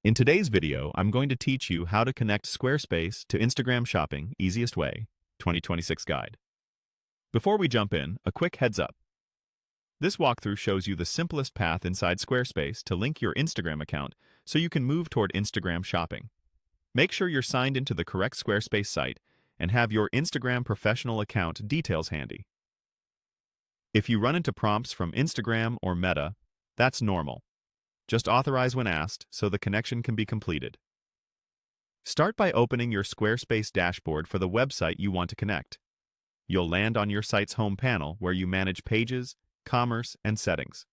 In today's video, I'm going to teach you how to connect Squarespace to Instagram Shopping Easiest Way 2026 Guide. Before we jump in, a quick heads up. This walkthrough shows you the simplest path inside Squarespace to link your Instagram account so you can move toward Instagram Shopping. Make sure you're signed into the correct Squarespace site and have your Instagram professional account details handy. If you run into prompts from Instagram or Meta, that's normal. Just authorize when asked so the connection can be completed. Start by opening your Squarespace dashboard for the website you want to connect. You'll land on your site's home panel where you manage pages, commerce, and settings.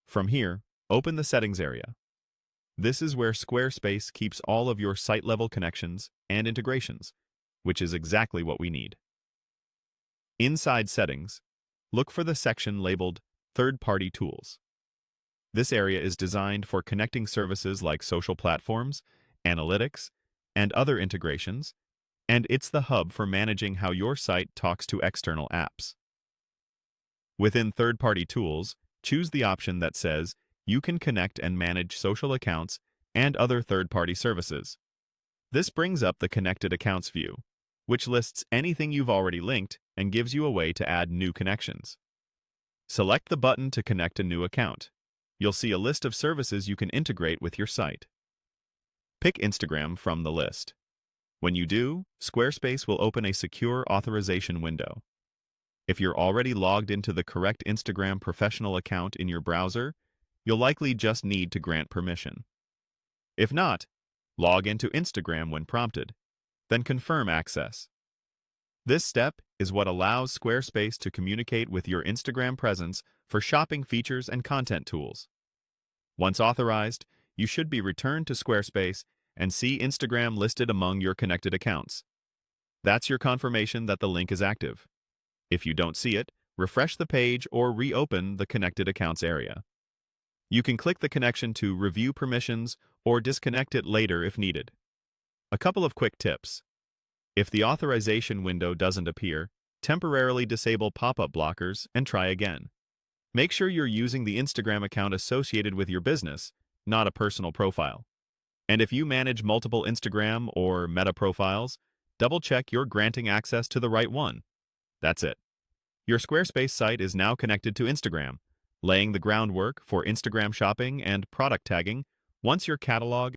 From here, open the Settings area. This is where Squarespace keeps all of your site-level connections and integrations, which is exactly what we need. Inside Settings, look for the section labeled Third-Party Tools. This area is designed for connecting services like social platforms, analytics, and other integrations, and it's the hub for managing how your site talks to external apps. Within third-party tools, choose the option that says you can connect and manage social accounts and other third-party services. This brings up the Connected Accounts view, which lists anything you've already linked and gives you a way to add new connections. Select the button to connect a new account. You'll see a list of services you can integrate with your site. Pick Instagram from the list. When you do, Squarespace will open a secure authorization window. If you're already logged into the correct Instagram professional account in your browser, you'll likely just need to grant permission. If not, log into Instagram when prompted, then confirm access. This step is what allows Squarespace to communicate with your Instagram presence for shopping features and content tools. Once authorized, you should be returned to Squarespace and see Instagram listed among your connected accounts. That's your confirmation that the link is active. If you don't see it, refresh the page or reopen the Connected Accounts area. You can click the connection to review permissions or disconnect it later if needed. A couple of quick tips. If the authorization window doesn't appear, temporarily disable pop-up blockers and try again. Make sure you're using the Instagram account associated with your business, not a personal profile. And if you manage multiple Instagram or Meta profiles, double-check you're granting access to the right one. That's it. Your Squarespace site is now connected to Instagram, laying the groundwork for Instagram shopping and product tagging once your catalog